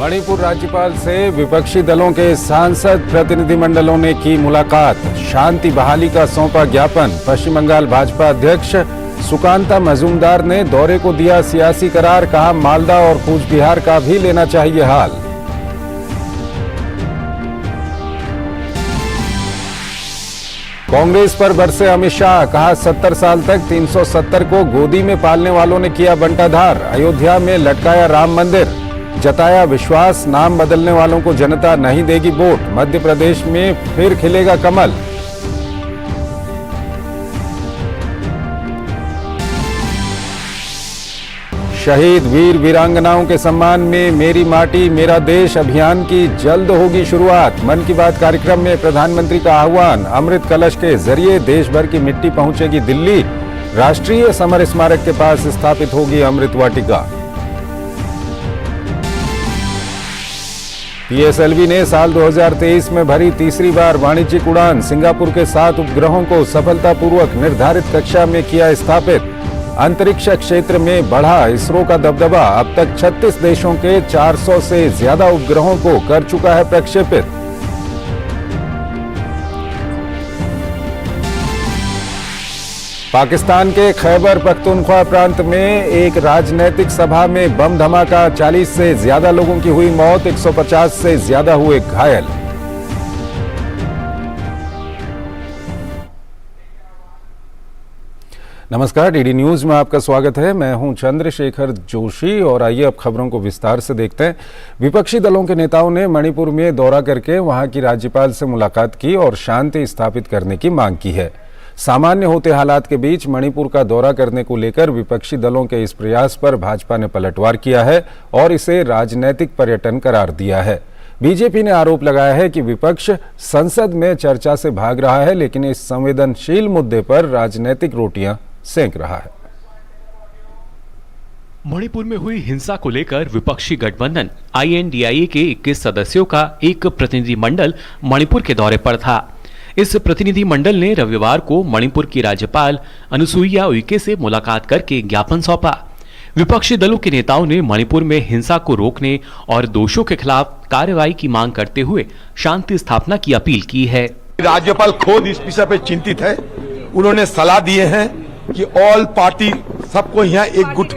मणिपुर राज्यपाल से विपक्षी दलों के सांसद प्रतिनिधिमंडलों ने की मुलाकात। शांति बहाली का सौंपा ज्ञापन। पश्चिम बंगाल भाजपा अध्यक्ष सुकांता मजूमदार ने दौरे को दिया सियासी करार। कहा, मालदा और कूच बिहार का भी लेना चाहिए हाल। कांग्रेस पर बरसे अमित शाह। कहा, 70 साल तक 370 को गोदी में पालने वालों ने किया बंटाधार। अयोध्या में लटकाया राम मंदिर। जताया विश्वास, नाम बदलने वालों को जनता नहीं देगी वोट। मध्य प्रदेश में फिर खिलेगा कमल। शहीद वीर वीरांगनाओं के सम्मान में मेरी माटी मेरा देश अभियान की जल्द होगी शुरुआत। मन की बात कार्यक्रम में प्रधानमंत्री का आह्वान। अमृत कलश के जरिए देश भर की मिट्टी पहुंचेगी दिल्ली। राष्ट्रीय समर स्मारक के पास स्थापित होगी अमृत वाटिका। पीएसएलवी ने साल 2023 में भरी तीसरी बार वाणिज्यिक उड़ान। सिंगापुर के 7 उपग्रहों को सफलतापूर्वक निर्धारित कक्षा में किया स्थापित। अंतरिक्ष क्षेत्र में बढ़ा इसरो का दबदबा। अब तक 36 देशों के 400 से ज्यादा उपग्रहों को कर चुका है प्रक्षेपित। पाकिस्तान के खैबर पख्तूनख्वा प्रांत में एक राजनीतिक सभा में बम धमाका। 40 से ज्यादा लोगों की हुई मौत, 150 से ज्यादा हुए घायल। नमस्कार, डीडी न्यूज में आपका स्वागत है। मैं हूं चंद्रशेखर जोशी और आइए अब खबरों को विस्तार से देखते हैं। विपक्षी दलों के नेताओं ने मणिपुर में दौरा करके वहां की राज्यपाल से मुलाकात की और शांति स्थापित करने की मांग की है। सामान्य होते हालात के बीच मणिपुर का दौरा करने को लेकर विपक्षी दलों के इस प्रयास पर भाजपा ने पलटवार किया है और इसे राजनीतिक पर्यटन करार दिया है। बीजेपी ने आरोप लगाया है कि विपक्ष संसद में चर्चा से भाग रहा है, लेकिन इस संवेदनशील मुद्दे पर राजनीतिक रोटियां सेंक रहा है। मणिपुर में हुई हिंसा को लेकर विपक्षी गठबंधन INDIA के 21 सदस्यों का एक प्रतिनिधिमंडल मणिपुर के दौरे पर था। इस प्रतिनिधिमंडल ने रविवार को मणिपुर की राज्यपाल अनुसुईया उइके से मुलाकात करके ज्ञापन सौंपा। विपक्षी दलों के नेताओं ने मणिपुर में हिंसा को रोकने और दोषियों के खिलाफ कार्रवाई की मांग करते हुए शांति स्थापना की अपील की है। राज्यपाल खुद इस विषय पर चिंतित है। उन्होंने सलाह दिए हैं कि ऑल पार्टी सबको यहाँ एक गुट,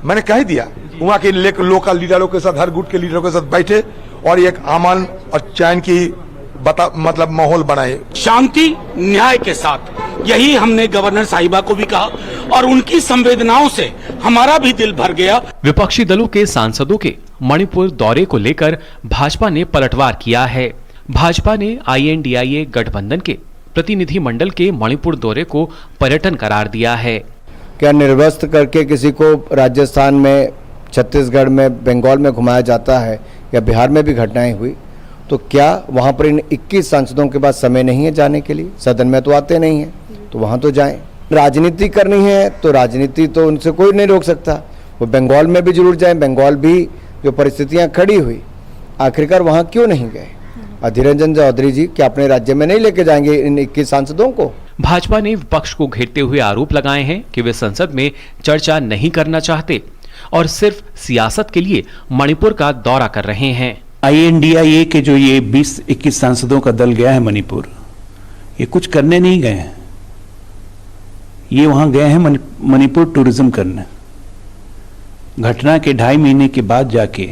मैंने कह दिया वहाँ के लोकल लीडरों के साथ, हर गुट के लीडरों के साथ बैठे और एक अमन और चैन की मतलब माहौल बनाए, शांति न्याय के साथ। यही हमने गवर्नर साहिबा को भी कहा और उनकी संवेदनाओं से हमारा भी दिल भर गया। विपक्षी दलों के सांसदों के मणिपुर दौरे को लेकर भाजपा ने पलटवार किया है। भाजपा ने INDIA गठबंधन के प्रतिनिधिमंडल के मणिपुर दौरे को पर्यटन करार दिया है। क्या निर्वस्त्र करके किसी को राजस्थान में, छत्तीसगढ़ में, बंगाल में घुमाया जाता है या बिहार में भी घटनाएं हुई, तो क्या वहां पर इन 21 सांसदों के पास समय नहीं है जाने के लिए? सदन में तो आते नहीं है, तो वहां तो जाएं। राजनीति करनी है तो राजनीति तो उनसे कोई नहीं रोक सकता। वो बंगाल में भी जरूर जाएं। बंगाल भी जो परिस्थितियां खड़ी हुई, आखिरकार वहां क्यों नहीं गए? अधीर रंजन चौधरी जी क्या अपने राज्य में नहीं लेके जाएंगे इन 21 सांसदों को? भाजपा ने विपक्ष को घेरते हुए आरोप लगाए हैं कि वे संसद में चर्चा नहीं करना चाहते और सिर्फ सियासत के लिए मणिपुर का दौरा कर रहे हैं। INDIA के जो ये 20-21 सांसदों का दल गया है मणिपुर, ये कुछ करने नहीं गए हैं। ये वहां गए हैं मणिपुर टूरिज्म करने। घटना के 2.5 महीने के बाद जाके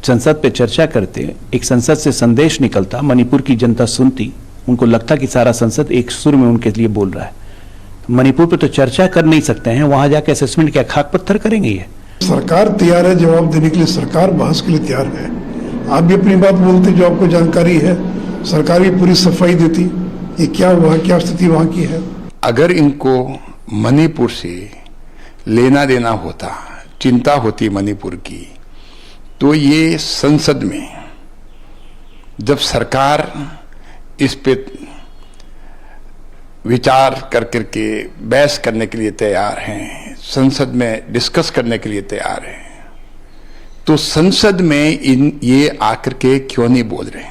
संसद पे चर्चा करते, एक संसद से संदेश निकलता, मणिपुर की जनता सुनती, उनको लगता कि सारा संसद एक सुर में उनके लिए बोल रहा है। तो मणिपुर पे तो चर्चा कर नहीं सकते हैं, वहां जाके असेसमेंट क्या खाक पत्थर करेंगे? ये सरकार तैयार है जवाब देने के लिए, सरकार बहस के लिए तैयार है। आप भी अपनी बात बोलते जो आपको जानकारी है, सरकार भी पूरी सफाई देती ये क्या हुआ, क्या स्थिति वहां की है। अगर इनको मणिपुर से लेना देना होता, चिंता होती मणिपुर की, तो ये संसद में जब सरकार इस पे विचार कर करके बहस करने के लिए तैयार हैं, संसद में डिस्कस करने के लिए तैयार हैं, तो संसद में ये आकर के क्यों नहीं बोल रहे?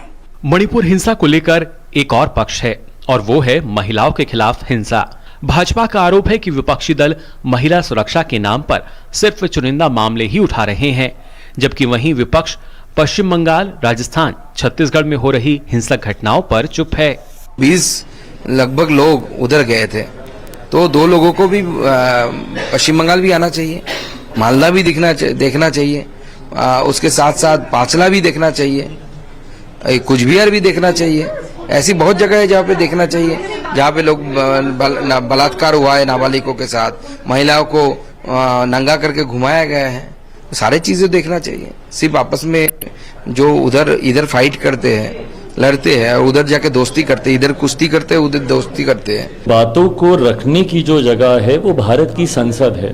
मणिपुर हिंसा को लेकर एक और पक्ष है और वो है महिलाओं के खिलाफ हिंसा। भाजपा का आरोप है कि विपक्षी दल महिला सुरक्षा के नाम पर सिर्फ चुनिंदा मामले ही उठा रहे हैं, जबकि वहीं विपक्ष पश्चिम बंगाल, राजस्थान, छत्तीसगढ़ में हो रही हिंसक घटनाओं पर चुप है। 20 लगभग लोग उधर गए थे, तो 2 लोगों को भी पश्चिम बंगाल भी आना चाहिए, मालदा भी देखना चाहिए, उसके साथ साथ पांचला भी देखना चाहिए, कुचबिहार भी देखना चाहिए। ऐसी बहुत जगह है जहाँ पे देखना चाहिए, जहाँ पे लोग बलात्कार हुआ है नाबालिगों के साथ, महिलाओं को नंगा करके घुमाया गया है। सारे चीजें देखना चाहिए। सिर्फ आपस में जो इधर फाइट करते हैं, लड़ते हैं, और उधर जाके दोस्ती करते हैं, इधर कुश्ती करते हैं, उधर दोस्ती करते हैं। बातों को रखने की जो जगह है वो भारत की संसद है।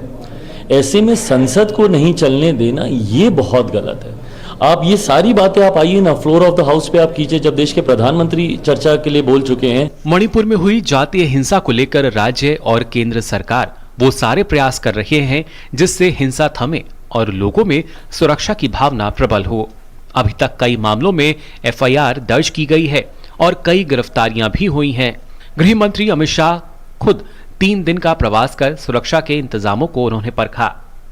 ऐसे में संसद को नहीं चलने देना ये बहुत गलत है। आप ये सारी बातें आप आइए ना फ्लोर ऑफ द हाउस पे आप कीजिए, जब देश के प्रधानमंत्री चर्चा के लिए बोल चुके हैं। मणिपुर में हुई जातीय हिंसा को लेकर राज्य और केंद्र सरकार वो सारे प्रयास कर रहे हैं जिससे हिंसा थमे और लोगों में सुरक्षा की भावना प्रबल हो। अभी तक कई मामलों में एफआईआर दर्ज की गई है और कई गिरफ्तारियां भी हुई हैं। गृह मंत्री अमित शाह खुद 3 दिन का प्रवास कर सुरक्षा के इंतजामों को उन्होंने परखा।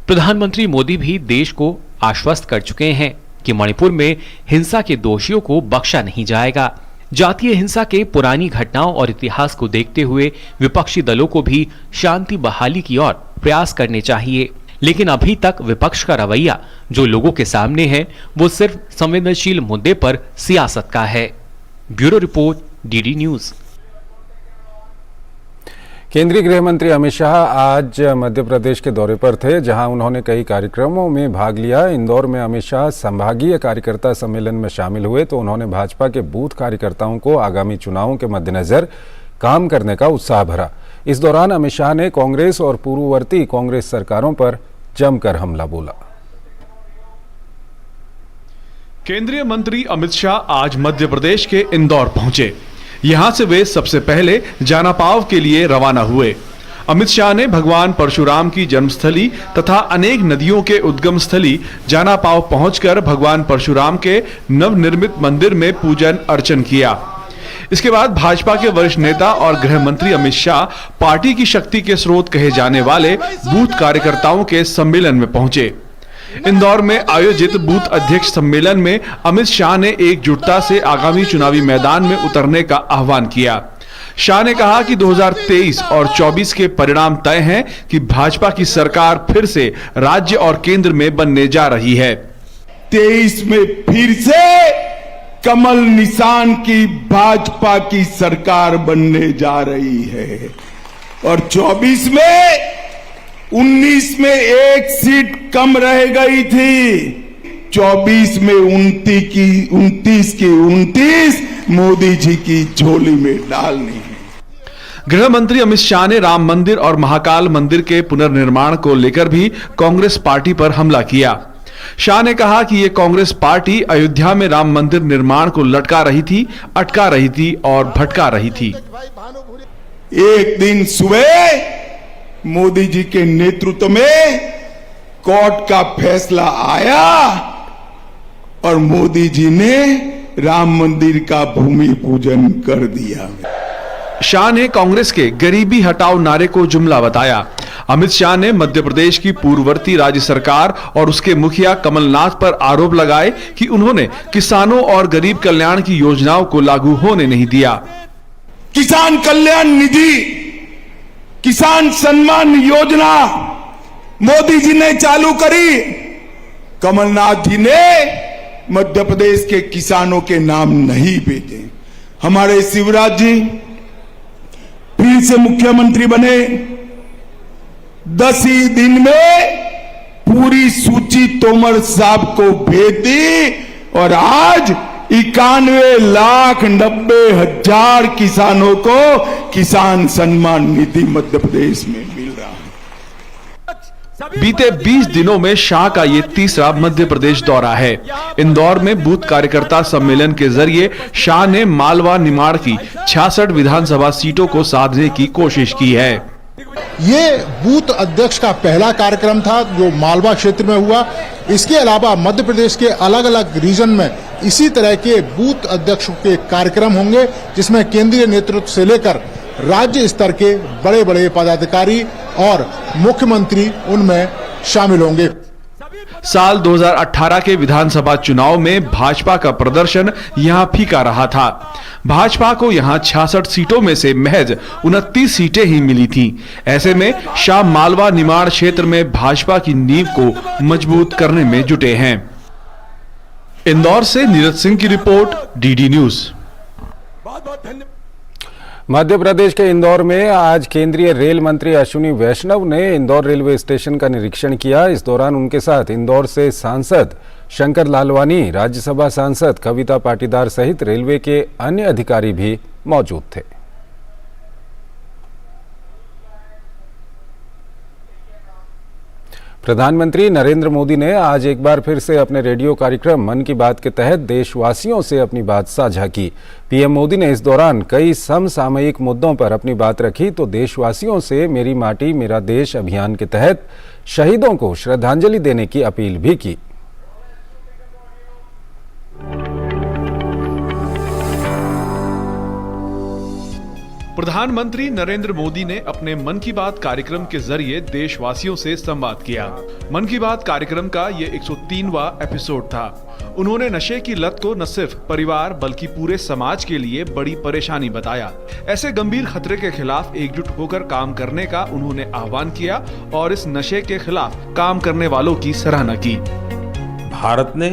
प्रधानमंत्री मोदी भी देश को आश्वस्त कर चुके हैं कि मणिपुर में हिंसा के दोषियों को बख्शा नहीं जाएगा। जातीय हिंसा के पुरानी घटनाओं और इतिहास को देखते हुए विपक्षी दलों को भी शांति बहाली की ओर प्रयास करने चाहिए, लेकिन अभी तक विपक्ष का रवैया जो लोगों के सामने है वो सिर्फ संवेदनशील मुद्दे पर सियासत का है। Bureau report, DD news. केंद्रीय गृह मंत्री अमित शाह आज मध्य प्रदेश के दौरे पर थे, जहां उन्होंने कई कार्यक्रमों में भाग लिया। इंदौर में अमित शाह संभागीय कार्यकर्ता सम्मेलन में शामिल हुए तो उन्होंने भाजपा के बूथ कार्यकर्ताओं को आगामी चुनावों के मद्देनजर काम करने का उत्साह भरा। इस दौरान अमित शाह ने कांग्रेस और पूर्ववर्ती कांग्रेस सरकारों पर जमकर हमला बोला। केंद्रीय मंत्री अमित शाह आज मध्य प्रदेश के इंदौर पहुंचे। यहां से वे सबसे पहले जानापाव के लिए रवाना हुए। अमित शाह ने भगवान परशुराम की जन्मस्थली तथा अनेक नदियों के उद्गम स्थली जानापाव पहुंचकर भगवान परशुराम के नवनिर्मित मंदिर में पूजन अर्चन किया। इसके बाद भाजपा के वरिष्ठ नेता और गृह मंत्री अमित शाह पार्टी की शक्ति के स्रोत कहे जाने वाले बूथ कार्यकर्ताओं के सम्मेलन में पहुंचे। इंदौर में आयोजित बूथ अध्यक्ष सम्मेलन में अमित शाह ने एकजुटता से आगामी चुनावी मैदान में उतरने का आह्वान किया। शाह ने कहा कि 2023 और 24 के परिणाम तय हैं कि भाजपा की सरकार फिर से राज्य और केंद्र में बनने जा रही है। 23 में फिर से कमल निशान की भाजपा की सरकार बनने जा रही है और 24 में 19 में 1 सीट कम रह गई थी, 24 में 29 की 29 मोदी जी की झोली में डालनी है। गृह मंत्री अमित शाह ने राम मंदिर और महाकाल मंदिर के पुनर्निर्माण को लेकर भी कांग्रेस पार्टी पर हमला किया। शाह ने कहा कि ये कांग्रेस पार्टी अयोध्या में राम मंदिर निर्माण को लटका रही थी, अटका रही थी और भटका रही थी। एक दिन सुबह मोदी जी के नेतृत्व में कोर्ट का फैसला आया और मोदी जी ने राम मंदिर का भूमि पूजन कर दिया। शाह ने कांग्रेस के गरीबी हटाओ नारे को जुमला बताया। अमित शाह ने मध्य प्रदेश की पूर्ववर्ती राज्य सरकार और उसके मुखिया कमलनाथ पर आरोप लगाए कि उन्होंने किसानों और गरीब कल्याण की योजनाओं को लागू होने नहीं दिया। किसान कल्याण निधि, किसान सम्मान योजना मोदी जी ने चालू करी, कमलनाथ जी ने मध्य प्रदेश के किसानों के नाम नहीं भेजे। हमारे शिवराज जी फिर से मुख्यमंत्री बने, 10 ही दिन में पूरी सूची तोमर साहब को भेज दी और आज 91,90,000 किसानों को किसान सम्मान निधि मध्य प्रदेश में मिल रहा है। बीते 20 दिनों में शाह का ये तीसरा मध्य प्रदेश दौरा है। इंदौर में बूथ कार्यकर्ता सम्मेलन के जरिए शाह ने मालवा निमाड़ की 66 विधानसभा सीटों को साधने की कोशिश की है। ये बूथ अध्यक्ष का पहला कार्यक्रम था जो मालवा क्षेत्र में हुआ। इसके अलावा मध्य प्रदेश के अलग अलग रीजन में इसी तरह के बूथ अध्यक्षों के कार्यक्रम होंगे, जिसमें केंद्रीय नेतृत्व से लेकर राज्य स्तर के बड़े बड़े पदाधिकारी और मुख्यमंत्री उनमें शामिल होंगे। साल 2018 के विधानसभा चुनाव में भाजपा का प्रदर्शन यहां फीका रहा था। भाजपा को यहां 66 सीटों में से महज 29 सीटें ही मिली थीं। ऐसे में शाह मालवा निमाड़ क्षेत्र में भाजपा की नींव को मजबूत करने में जुटे हैं। इंदौर से नीरज सिंह की report, DD news. Madhya Pradesh के इंदौर में आज केंद्रीय रेल मंत्री अश्विनी वैष्णव ने इंदौर रेलवे स्टेशन का निरीक्षण किया। इस दौरान उनके साथ इंदौर से सांसद शंकर लालवानी, राज्यसभा सांसद कविता पाटीदार सहित रेलवे के अन्य अधिकारी भी मौजूद थे। प्रधानमंत्री नरेंद्र मोदी ने आज एक बार फिर से अपने रेडियो कार्यक्रम मन की बात के तहत देशवासियों से अपनी बात साझा की। पीएम मोदी ने इस दौरान कई समसामयिक मुद्दों पर अपनी बात रखी तो देशवासियों से मेरी माटी मेरा देश अभियान के तहत शहीदों को श्रद्धांजलि देने की अपील भी की। प्रधानमंत्री नरेंद्र मोदी ने अपने मन की बात कार्यक्रम के जरिए देशवासियों से संवाद किया। मन की बात कार्यक्रम का ये 103वां एपिसोड था। उन्होंने नशे की लत को न सिर्फ परिवार बल्कि पूरे समाज के लिए बड़ी परेशानी बताया। ऐसे गंभीर खतरे के खिलाफ एकजुट होकर काम करने का उन्होंने आह्वान किया और इस नशे के खिलाफ काम करने वालों की सराहना की। भारत ने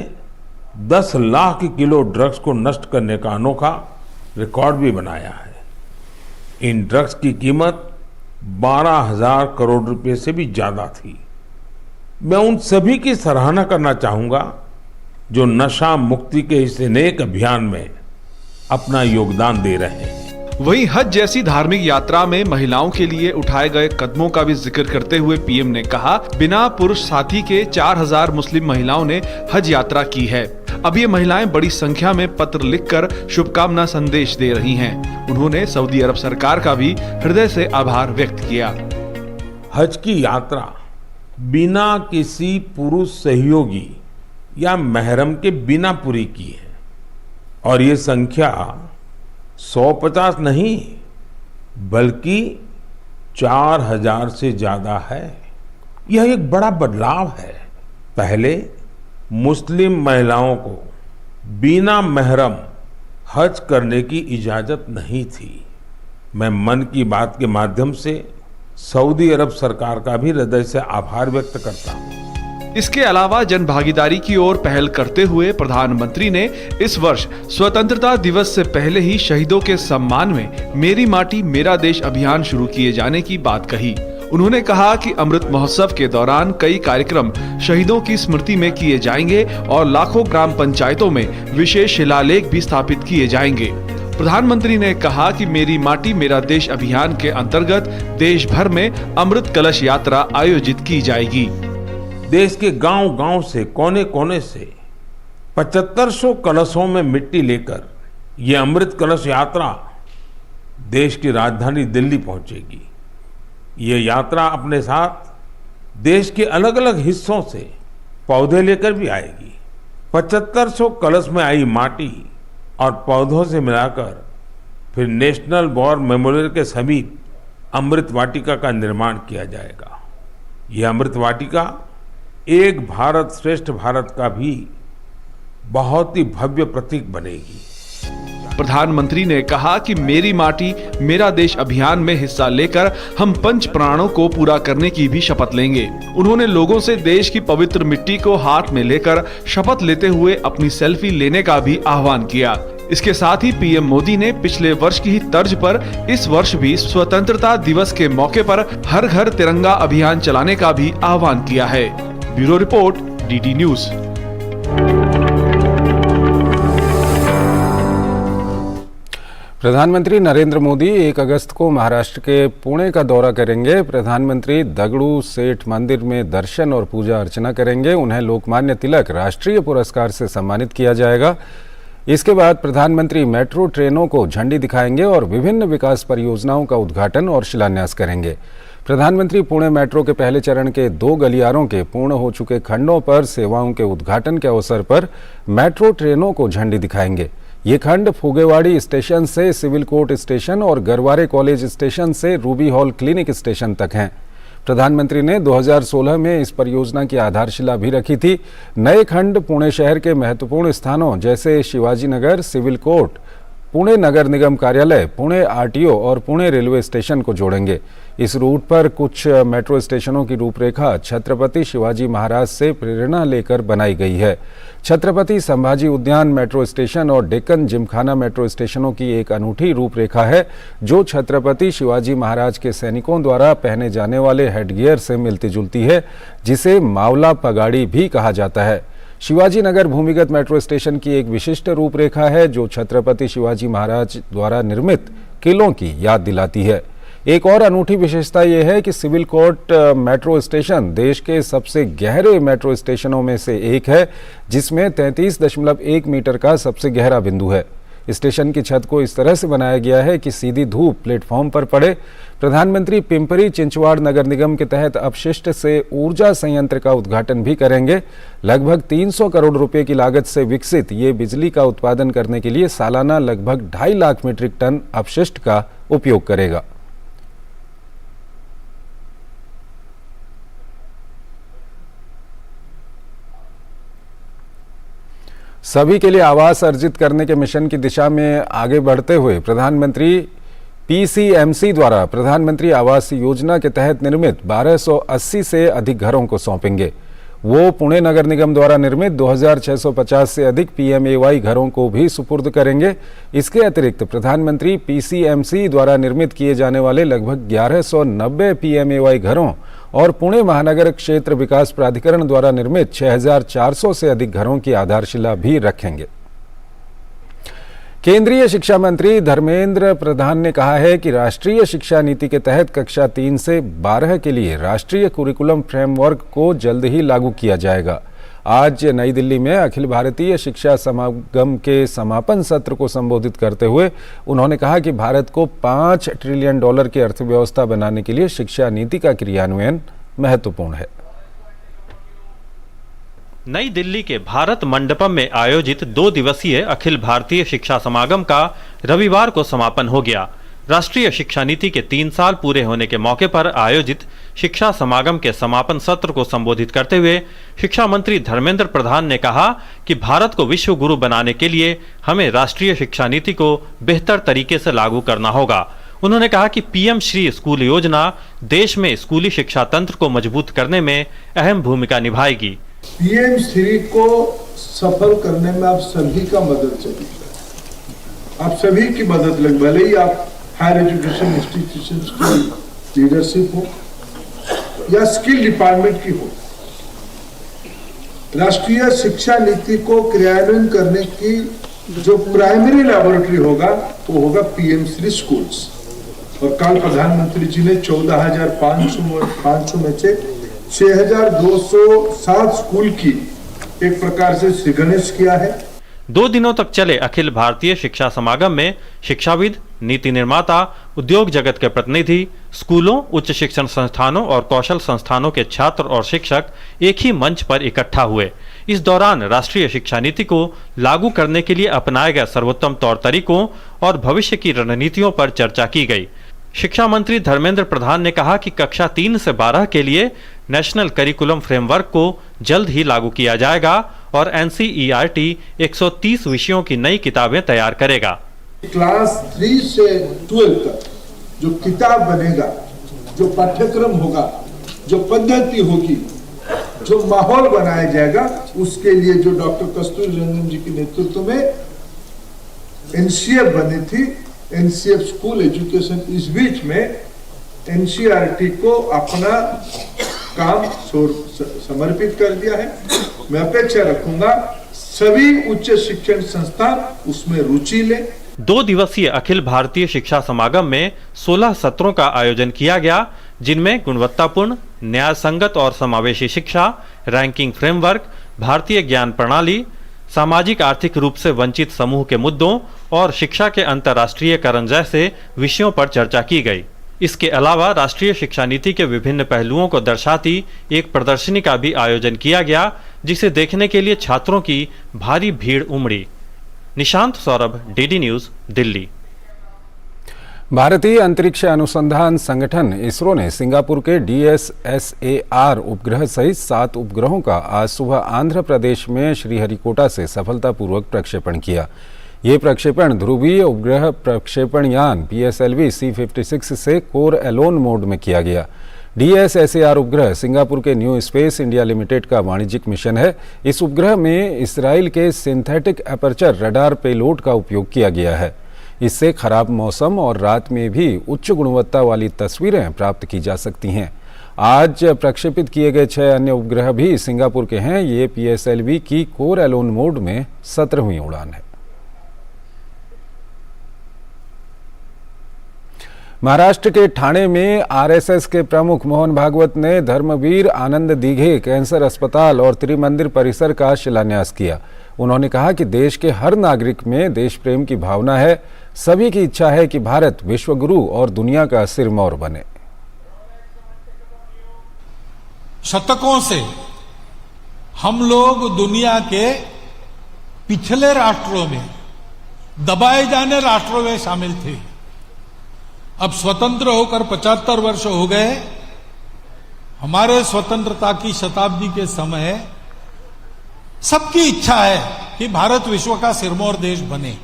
10 लाख किलो ड्रग्स को नष्ट करने का अनोखा रिकॉर्ड भी बनाया है। इन ड्रग्स की कीमत 12,000 करोड़ रुपए से भी ज्यादा थी। मैं उन सभी की सराहना करना चाहूंगा जो नशा मुक्ति के इस नेक अभियान में अपना योगदान दे रहे हैं। वहीं हज जैसी धार्मिक यात्रा में महिलाओं के लिए उठाए गए कदमों का भी जिक्र करते हुए पीएम ने कहा, बिना पुरुष साथी के 4,000 मुस्लिम महिलाओं ने हज यात्रा की है। अब ये महिलाएं बड़ी संख्या में पत्र लिखकर शुभकामना संदेश दे रही हैं। उन्होंने सऊदी अरब सरकार का भी हृदय से आभार व्यक्त किया। हज की यात्रा बिना किसी पुरुष सहयोगी या महरम के बिना पूरी की है और ये संख्या 150 नहीं बल्कि 4,000 से ज्यादा है। यह एक बड़ा बदलाव है। पहले मुस्लिम महिलाओं को बिना महरम हज करने की इजाजत नहीं थी। मैं मन की बात के माध्यम से सऊदी अरब सरकार का भी हृदय से आभार व्यक्त करता हूं। इसके अलावा जन भागीदारी की ओर पहल करते हुए प्रधानमंत्री ने इस वर्ष स्वतंत्रता दिवस से पहले ही शहीदों के सम्मान में मेरी माटी मेरा देश अभियान शुरू किए जाने की बात कही। उन्होंने कहा कि अमृत महोत्सव के दौरान कई कार्यक्रम शहीदों की स्मृति में किए जाएंगे और लाखों ग्राम पंचायतों में विशेष शिलालेख भी स्थापित किए जाएंगे। प्रधानमंत्री ने कहा कि मेरी माटी मेरा देश अभियान के अंतर्गत देश भर में अमृत कलश यात्रा आयोजित की जाएगी। देश के गांव-गांव से कोने कोने से 7500 कलशों में मिट्टी लेकर ये अमृत कलश यात्रा देश की राजधानी दिल्ली पहुंचेगी। ये यात्रा अपने साथ देश के अलग अलग हिस्सों से पौधे लेकर भी आएगी। 7500 कलश में आई माटी और पौधों से मिलाकर फिर नेशनल वॉर मेमोरियल के समीप अमृत वाटिका का निर्माण किया जाएगा। यह अमृत वाटिका एक भारत श्रेष्ठ भारत का भी बहुत ही भव्य प्रतीक बनेगी। प्रधानमंत्री ने कहा कि मेरी माटी मेरा देश अभियान में हिस्सा लेकर हम पंच प्राणों को पूरा करने की भी शपथ लेंगे। उन्होंने लोगों से देश की पवित्र मिट्टी को हाथ में लेकर शपथ लेते हुए अपनी सेल्फी लेने का भी आह्वान किया। इसके साथ ही पीएम मोदी ने पिछले वर्ष की ही तर्ज पर इस वर्ष भी स्वतंत्रता दिवस के मौके पर हर घर तिरंगा अभियान चलाने का भी आह्वान किया है। Bureau report, DD news. प्रधानमंत्री नरेंद्र मोदी 1 अगस्त को महाराष्ट्र के पुणे का दौरा करेंगे। प्रधानमंत्री दगड़ू सेठ मंदिर में दर्शन और पूजा अर्चना करेंगे। उन्हें लोकमान्य तिलक राष्ट्रीय पुरस्कार से सम्मानित किया जाएगा। इसके बाद प्रधानमंत्री मेट्रो ट्रेनों को झंडी दिखाएंगे और विभिन्न विकास परियोजनाओं का उद्घाटन और शिलान्यास करेंगे। प्रधानमंत्री पुणे मेट्रो के पहले चरण के 2 गलियारों के पूर्ण हो चुके खंडों पर सेवाओं के उद्घाटन के अवसर पर मेट्रो ट्रेनों को झंडी दिखाएंगे। ये खंड फुगेवाड़ी स्टेशन से सिविल कोर्ट स्टेशन और गरवारे कॉलेज स्टेशन से रूबी हॉल क्लिनिक स्टेशन तक हैं। प्रधानमंत्री ने 2016 में इस परियोजना की आधारशिला भी रखी थी। नए खंड पुणे शहर के महत्वपूर्ण स्थानों जैसे शिवाजी नगर, सिविल कोर्ट, पुणे नगर निगम कार्यालय, पुणे आरटीओ और पुणे रेलवे स्टेशन को जोड़ेंगे। इस रूट पर कुछ मेट्रो स्टेशनों की रूपरेखा छत्रपति शिवाजी महाराज से प्रेरणा लेकर बनाई गई है। छत्रपति संभाजी उद्यान मेट्रो स्टेशन और डेक्कन जिमखाना मेट्रो स्टेशनों की एक अनूठी रूपरेखा है, जो छत्रपति शिवाजी महाराज के सैनिकों द्वारा पहने जाने वाले हेडगियर से मिलती जुलती है, जिसे मावला पगाड़ी भी कहा जाता है। शिवाजी नगर भूमिगत मेट्रो स्टेशन की एक विशिष्ट रूपरेखा है, जो छत्रपति शिवाजी महाराज द्वारा निर्मित किलों की याद दिलाती है। एक और अनूठी विशेषता यह है कि सिविल कोर्ट मेट्रो स्टेशन देश के सबसे गहरे मेट्रो स्टेशनों में से एक है, जिसमें 33.1 मीटर का सबसे गहरा बिंदु है। स्टेशन की छत को इस तरह से बनाया गया है कि सीधी धूप प्लेटफॉर्म पर पड़े। प्रधानमंत्री पिंपरी चिंचवाड़ नगर निगम के तहत अपशिष्ट से ऊर्जा संयंत्र का उद्घाटन भी करेंगे। लगभग 300 करोड़ रुपए की लागत से विकसित ये बिजली का उत्पादन करने के लिए सालाना लगभग 2.5 लाख मीट्रिक टन अपशिष्ट का उपयोग करेगा। सभी के लिए आवास अर्जित करने के मिशन की दिशा में आगे बढ़ते हुए प्रधानमंत्री पीसीएमसी द्वारा प्रधानमंत्री आवास योजना के तहत निर्मित 1280 से अधिक घरों को सौंपेंगे। वो पुणे नगर निगम द्वारा निर्मित 2650 से अधिक पीएमएवाई घरों को भी सुपुर्द करेंगे। इसके अतिरिक्त प्रधानमंत्री पीसीएमसी द्वारा निर्मित किए जाने वाले लगभग 1190 पीएमएवाई घरों और पुणे महानगर क्षेत्र विकास प्राधिकरण द्वारा निर्मित 6400 से अधिक घरों की आधारशिला भी रखेंगे। केंद्रीय शिक्षा मंत्री धर्मेंद्र प्रधान ने कहा है कि राष्ट्रीय शिक्षा नीति के तहत कक्षा 3 से 12 के लिए राष्ट्रीय कुरिकुलम फ्रेमवर्क को जल्द ही लागू किया जाएगा। आज नई दिल्ली में अखिल भारतीय शिक्षा समागम के समापन सत्र को संबोधित करते हुए उन्होंने कहा कि भारत को $5 ट्रिलियन की अर्थव्यवस्था बनाने के लिए शिक्षा नीति का क्रियान्वयन महत्वपूर्ण है। नई दिल्ली के भारत मंडपम में आयोजित 2 दिवसीय अखिल भारतीय शिक्षा समागम का रविवार को समापन हो गया। राष्ट्रीय शिक्षा नीति के 3 साल पूरे होने के मौके पर आयोजित शिक्षा समागम के समापन सत्र को संबोधित करते हुए शिक्षा मंत्री धर्मेंद्र प्रधान ने कहा कि भारत को विश्व गुरु बनाने के लिए हमें राष्ट्रीय शिक्षा नीति को बेहतर तरीके से लागू करना होगा। उन्होंने कहा कि पीएम श्री स्कूल योजना देश में स्कूली शिक्षा तंत्र को मजबूत करने में अहम भूमिका निभाएगी। पीएम श्री को सफल करने में आप सभी का मदद चाहिए, आप सभी की मदद लग, भले ही आप हायर एजुकेशन इंस्टीट्यूशंस की लीडरशिप हो या स्किल डिपार्टमेंट की हो। राष्ट्रीय शिक्षा नीति को क्रियान्वयन करने की जो प्राइमरी लैबोरेटरी होगा वो होगा पीएम श्री स्कूल्स। और कल प्रधानमंत्री जी ने 14,500 में से 6,207 स्कूल की एक प्रकार से श्रीगणेश किया है। 2 दिनों तक चले अखिल भारतीय शिक्षा समागम में शिक्षाविद, नीति निर्माता, उद्योग जगत के प्रतिनिधि, स्कूलों, उच्च शिक्षण संस्थानों और कौशल संस्थानों के छात्र और शिक्षक एक ही मंच पर इकट्ठा हुए। इस दौरान राष्ट्रीय शिक्षा नीति को लागू करने के लिए अपनाए गए सर्वोत्तम तौर तरीकों और भविष्य की रणनीतियों पर चर्चा की गई। शिक्षा मंत्री धर्मेंद्र प्रधान ने कहा कि कक्षा 3 से 12 के लिए नेशनल करिकुलम फ्रेमवर्क को जल्द ही लागू किया जाएगा और एनसीईआरटी 130 विषयों की नई किताबें तैयार करेगा। क्लास 3 से 12 तक जो किताब बनेगा, जो पाठ्यक्रम होगा, जो पद्धति होगी, जो माहौल बनाया जाएगा, उसके लिए जो डॉक्टर कस्तूरी रंगन जी के नेतृत्व में एनसीएफ बनी थी, एनसीएफ स्कूल एजुकेशन, इस बीच में एनसीईआरटी को अपना काम समर्पित कर दिया है। मैं अपेक्षा रखूंगा सभी उच्च शिक्षण संस्थान उसमें रुचि ले। 2 दिवसीय अखिल भारतीय शिक्षा समागम में 16 सत्रों का आयोजन किया गया, जिनमें गुणवत्तापूर्ण, न्याय संगत और समावेशी शिक्षा, रैंकिंग फ्रेमवर्क, भारतीय ज्ञान प्रणाली, सामाजिक आर्थिक रूप से वंचित समूह के मुद्दों और शिक्षा के अंतर्राष्ट्रीयकरण जैसे विषयों पर चर्चा की गई। इसके अलावा राष्ट्रीय शिक्षा नीति के विभिन्न पहलुओं को दर्शाती एक प्रदर्शनी का भी आयोजन किया गया, जिसे देखने के लिए छात्रों की भारी भीड़ उमड़ी। Nishant Saurabh, DD news, Delhi. भारतीय अंतरिक्ष अनुसंधान संगठन इसरो ने सिंगापुर के DSSAR उपग्रह सहित 7 उपग्रहों का आज सुबह आंध्र प्रदेश में श्रीहरिकोटा से सफलतापूर्वक प्रक्षेपण किया। ये प्रक्षेपण ध्रुवीय उपग्रह प्रक्षेपण यान PSLV C56 से कोर एलोन मोड में किया गया। DSSAR उपग्रह सिंगापुर के न्यू स्पेस इंडिया लिमिटेड का वाणिज्यिक मिशन है। इस उपग्रह में इसराइल के सिंथेटिक एपर्चर रडार पेलोड का उपयोग किया गया है। इससे खराब मौसम और रात में भी उच्च गुणवत्ता वाली तस्वीरें प्राप्त की जा सकती हैं। आज प्रक्षेपित किए गए 6 अन्य उपग्रह भी सिंगापुर के हैं। ये PSLV की कोर एलोन मोड में 17वीं उड़ान है। महाराष्ट्र के ठाणे में RSS के प्रमुख मोहन भागवत ने धर्मवीर आनंद दीघे कैंसर अस्पताल और त्रिमंदिर परिसर का शिलान्यास किया। उन्होंने कहा कि देश के हर नागरिक में देश प्रेम की भावना है। सभी की इच्छा है कि भारत विश्वगुरु और दुनिया का सिरमौर बने। शतकों से हम लोग दुनिया के पिछले राष्ट्रों में, दबाए जाने राष्ट्रों में शामिल थे। अब स्वतंत्र होकर 75 वर्ष हो गए। हमारे स्वतंत्रता की शताब्दी के समय सबकी इच्छा है कि भारत विश्व का सिरमौर देश बने।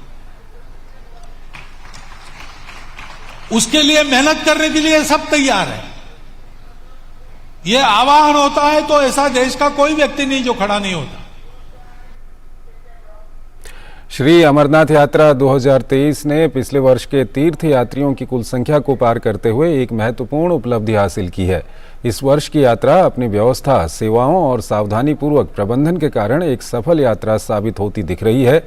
उसके लिए मेहनत करने के लिए सब तैयार है। यह आह्वान होता है तो ऐसा देश का कोई व्यक्ति नहीं जो खड़ा नहीं होता। श्री अमरनाथ यात्रा 2023 ने पिछले वर्ष के तीर्थ यात्रियों की कुल संख्या को पार करते हुए एक महत्वपूर्ण उपलब्धि हासिल की है। इस वर्ष की यात्रा अपनी व्यवस्था, सेवाओं और सावधानीपूर्वक प्रबंधन के कारण एक सफल यात्रा साबित होती दिख रही है।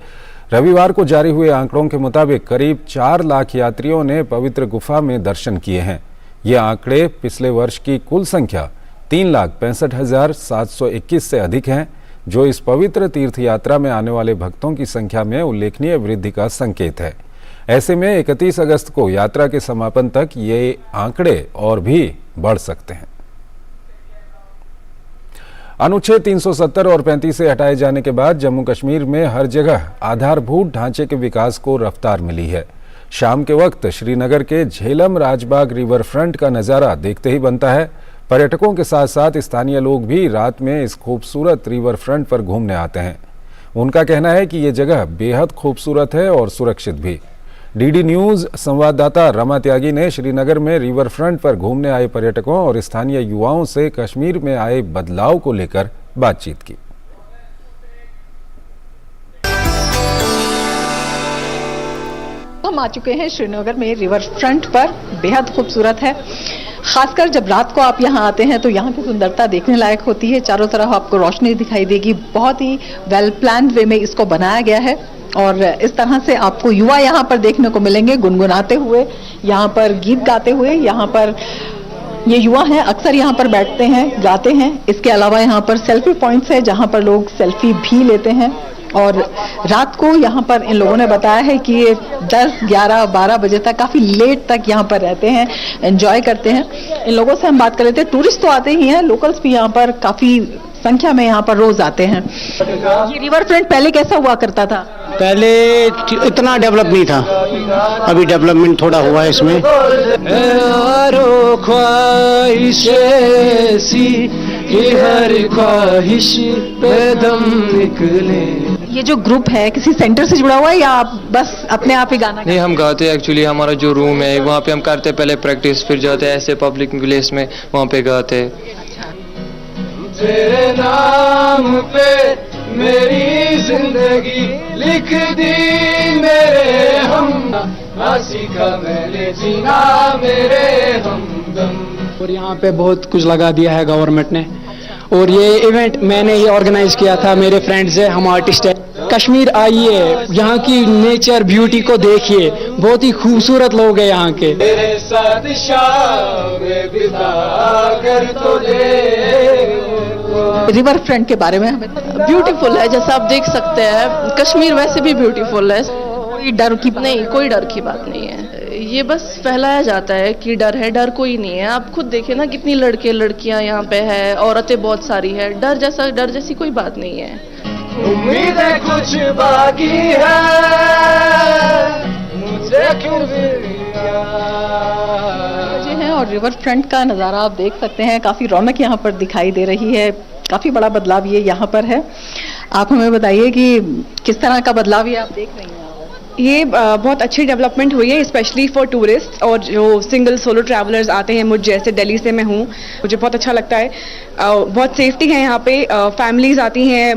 रविवार को जारी हुए आंकड़ों के मुताबिक करीब 4 लाख यात्रियों ने पवित्र गुफा में दर्शन किए हैं। ये आंकड़े पिछले वर्ष की कुल संख्या 3,65,721 से अधिक हैं, जो इस पवित्र तीर्थ यात्रा में आने वाले भक्तों की संख्या में उल्लेखनीय वृद्धि का संकेत है। ऐसे में 31 अगस्त को यात्रा के समापन तक ये आंकड़े और भी बढ़ सकते हैं। अनुच्छेद 370 और 35 से हटाए जाने के बाद जम्मू कश्मीर में हर जगह आधारभूत ढांचे के विकास को रफ्तार मिली है। शाम के वक्त श्रीनगर के झेलम राजबाग रिवर फ्रंट का नज़ारा देखते ही बनता है। पर्यटकों के साथ साथ स्थानीय लोग भी रात में इस खूबसूरत रिवर फ्रंट पर घूमने आते हैं। उनका कहना है कि ये जगह बेहद खूबसूरत है और सुरक्षित भी। DD न्यूज़ संवाददाता रमा त्यागी ने श्रीनगर में रिवर फ्रंट पर घूमने आए पर्यटकों और स्थानीय युवाओं से कश्मीर में आए बदलाव को लेकर बातचीत की। हम आ चुके हैं श्रीनगर में रिवर फ्रंट पर। बेहद खूबसूरत है। खासकर जब रात को आप यहाँ आते हैं तो यहाँ की सुंदरता देखने लायक होती है। चारों तरफ आपको रोशनी दिखाई देगी। बहुत ही वेल प्लान्ड वे में इसको बनाया गया है और इस तरह से आपको युवा यहाँ पर देखने को मिलेंगे, गुनगुनाते हुए, यहाँ पर गीत गाते हुए। यहाँ पर ये युवा हैं, अक्सर यहाँ पर बैठते हैं, गाते हैं। इसके अलावा यहाँ पर सेल्फी पॉइंट्स है जहाँ पर लोग सेल्फी भी लेते हैं। और रात को यहाँ पर इन लोगों ने बताया है कि ये 10, 11, 12 बजे तक काफ़ी लेट तक यहाँ पर रहते हैं, एंजॉय करते हैं। इन लोगों से हम बात कर लेते हैं। टूरिस्ट तो आते ही हैं, लोकल्स भी यहाँ पर काफ़ी संख्या में यहाँ पर रोज आते हैं। ये रिवर फ्रंट पहले कैसा हुआ करता था? पहले इतना डेवलप नहीं था, अभी डेवलपमेंट थोड़ा हुआ है इसमें। हर ख्वाहिश पे दम निकले। ये जो ग्रुप है किसी सेंटर से जुड़ा हुआ है या आप बस अपने आप ही गाना? नहीं, हम गाते हैं। एक्चुअली हमारा जो रूम है वहाँ पे हम करते हैं पहले प्रैक्टिस, फिर जाते हैं ऐसे पब्लिक प्लेस में वहाँ पे गाते हैं। तेरे नाम पे मेरी जिंदगी लिख दी मेरे हम, आशी का मैंने जीना मेरे हमदम। और यहाँ पे बहुत कुछ लगा दिया है गवर्नमेंट ने। और ये इवेंट मैंने ही ऑर्गेनाइज किया था, मेरे फ्रेंड्स हैं, हम आर्टिस्ट हैं। कश्मीर आइए, यहाँ की नेचर ब्यूटी को देखिए, बहुत ही खूबसूरत लोग हैं यहाँ के। तेरे साथ शाम बिता कर तो दे। रिवर फ्रंट के बारे में हमें ब्यूटीफुल है, जैसा आप देख सकते हैं। कश्मीर वैसे भी ब्यूटीफुल है। कोई डर की नहीं, कोई डर की बात नहीं है। ये बस फैलाया जाता है कि डर है, डर कोई नहीं है। आप खुद देखिए ना, कितनी लड़के लड़कियां यहाँ पे है, औरतें बहुत सारी है। डर जैसी कोई बात नहीं है। उम्मीदें कुछ बाकी है मुझे, फिर भी बजे हैं और रिवर फ्रंट का नज़ारा आप देख सकते हैं। काफ़ी रौनक यहाँ पर दिखाई दे रही है। काफ़ी बड़ा बदलाव ये यहाँ पर है। आप हमें बताइए कि किस तरह का बदलाव ये आप देख रही हैं? ये बहुत अच्छी डेवलपमेंट हुई है, स्पेशली फॉर टूरिस्ट और जो सिंगल सोलो ट्रैवलर्स आते हैं। मुझ जैसे दिल्ली से मैं हूँ, मुझे बहुत अच्छा लगता है। बहुत सेफ्टी है यहाँ पे, फैमिलीज आती हैं,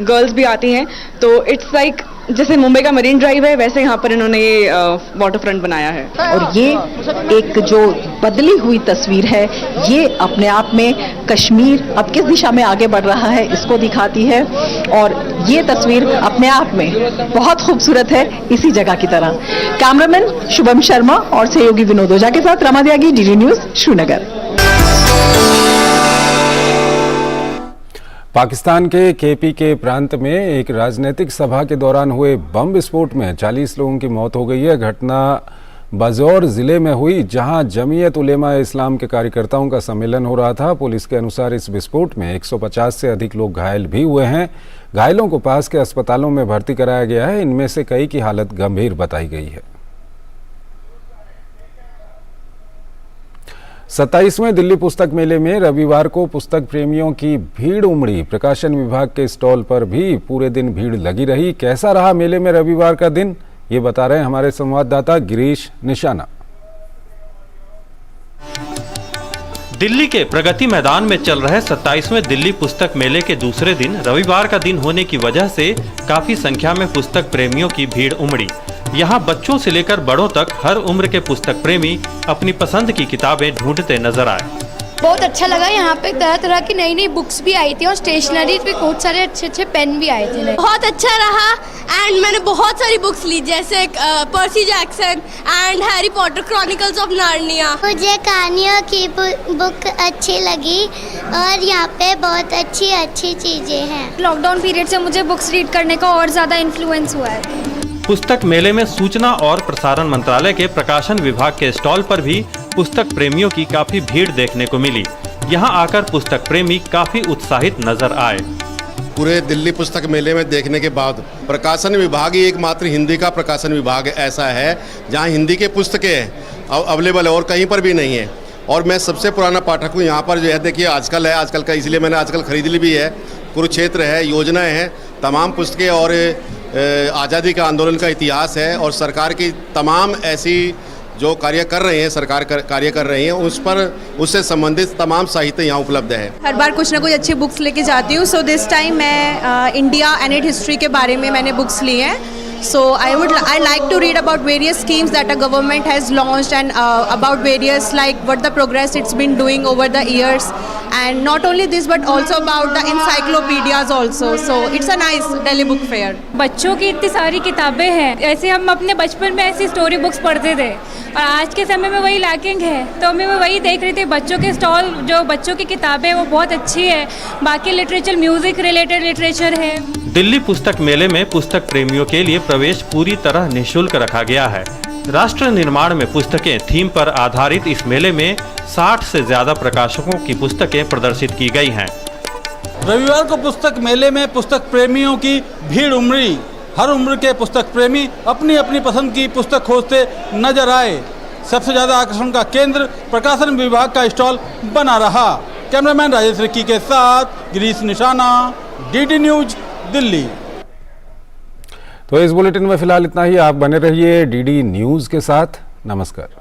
गर्ल्स भी आती हैं, तो इट्स लाइक जैसे मुंबई का मरीन ड्राइव है वैसे यहाँ पर इन्होंने ये वाटर फ्रंट बनाया है। और ये एक जो बदली हुई तस्वीर है, ये अपने आप में कश्मीर अब किस दिशा में आगे बढ़ रहा है इसको दिखाती है। और ये तस्वीर अपने आप में बहुत खूबसूरत है, इसी जगह की तरह। कैमरामैन शुभम शर्मा और सहयोगी विनोद ओझा के साथ रमा त्यागी, डीडी न्यूज, श्रीनगर। पाकिस्तान के केपी के प्रांत में एक राजनीतिक सभा के दौरान हुए बम विस्फोट में 40 लोगों की मौत हो गई है। घटना बाजौर जिले में हुई, जहां जमीयत उलेमा इस्लाम के कार्यकर्ताओं का सम्मेलन हो रहा था। पुलिस के अनुसार इस विस्फोट में 150 से अधिक लोग घायल भी हुए हैं। घायलों को पास के अस्पतालों में भर्ती कराया गया है। इनमें से कई की हालत गंभीर बताई गई है। 27वें दिल्ली पुस्तक मेले में रविवार को पुस्तक प्रेमियों की भीड़ उमड़ी। प्रकाशन विभाग के स्टॉल पर भी पूरे दिन भीड़ लगी रही। कैसा रहा मेले में रविवार का दिन, ये बता रहे हैं हमारे संवाददाता गिरीश निशाना। दिल्ली के प्रगति मैदान में चल रहे 27वें दिल्ली पुस्तक मेले के दूसरे दिन रविवार का दिन होने की वजह से काफी संख्या में पुस्तक प्रेमियों की भीड़ उमड़ी। यहाँ बच्चों से लेकर बड़ों तक हर उम्र के पुस्तक प्रेमी अपनी पसंद की किताबें ढूंढते नजर आए। बहुत अच्छा लगा, यहाँ पे तरह तरह की नई नई बुक्स भी आई थी और स्टेशनरी पे बहुत सारे अच्छे अच्छे पेन भी आए थे। बहुत अच्छा रहा एंड मैंने बहुत सारी बुक्स ली, जैसे Percy Jackson and Harry Potter chronicles of Narnia. मुझे कहानियों की बुक अच्छी लगी और यहाँ पे बहुत अच्छी अच्छी चीजें हैं। लॉकडाउन पीरियड से मुझे बुक्स रीड करने का और ज्यादा इन्फ्लुएंस हुआ है। पुस्तक मेले में सूचना और प्रसारण मंत्रालय के प्रकाशन विभाग के स्टॉल पर भी पुस्तक प्रेमियों की काफी भीड़ देखने को मिली। यहां आकर पुस्तक प्रेमी काफी उत्साहित नजर आए। पूरे दिल्ली पुस्तक मेले में देखने के बाद प्रकाशन विभाग ही एकमात्र हिंदी का प्रकाशन विभाग ऐसा है जहां हिंदी के पुस्तकें अवेलेबल है और कहीं पर भी नहीं है। और मैं सबसे पुराना पाठक हूँ यहाँ पर। जो है देखिए आजकल का, इसलिए मैंने आजकल खरीद ली भी है। कुरुक्षेत्र है, योजनाएं हैं, तमाम पुस्तकें और आज़ादी का आंदोलन का इतिहास है और सरकार की तमाम ऐसी जो कार्य कर रहे हैं, सरकार कार्य कर रही है, उससे संबंधित तमाम साहित्य यहाँ उपलब्ध है। हर बार कुछ ना कुछ अच्छी बुक्स लेके जाती हूँ। सो दिस टाइम मैं इंडिया एंड इट हिस्ट्री के बारे में मैंने बुक्स ली हैं। So I like to read about various schemes that a government has launched and about various like what the progress it's been doing over the years, and not only this but also about the encyclopedias also. So it's a nice Delhi book fair. बच्चों की इतनी सारी किताबें हैं, ऐसे हम अपने बचपन में ऐसी स्टोरी बुक्स पढ़ते थे और आज के समय में वही लैकिंग है। तो मैं वही देख रही थी, बच्चों के स्टॉल जो बच्चों की किताबें वो बहुत अच्छी है। बाकी लिटरेचर, म्यूजिक रिलेटेड लिटरेचर है। दिल्ली पुस्तक मेले में पुस्तक प्रेमियों के लिए प्रवेश पूरी तरह निःशुल्क रखा गया है। राष्ट्र निर्माण में पुस्तकें थीम पर आधारित इस मेले में 60 से ज्यादा प्रकाशकों की पुस्तकें प्रदर्शित की गई हैं। रविवार को पुस्तक मेले में पुस्तक प्रेमियों की भीड़ उमड़ी। हर उम्र के पुस्तक प्रेमी अपनी अपनी पसंद की पुस्तक खोजते नजर आए। सबसे ज्यादा आकर्षण का केंद्र प्रकाशन विभाग का स्टॉल बना रहा। कैमरामैन राजेश रिक्की के साथ गिरीश निशाना, डीडी न्यूज, दिल्ली। तो इस बुलेटिन में फिलहाल इतना ही। आप बने रहिए डीडी न्यूज के साथ। नमस्कार।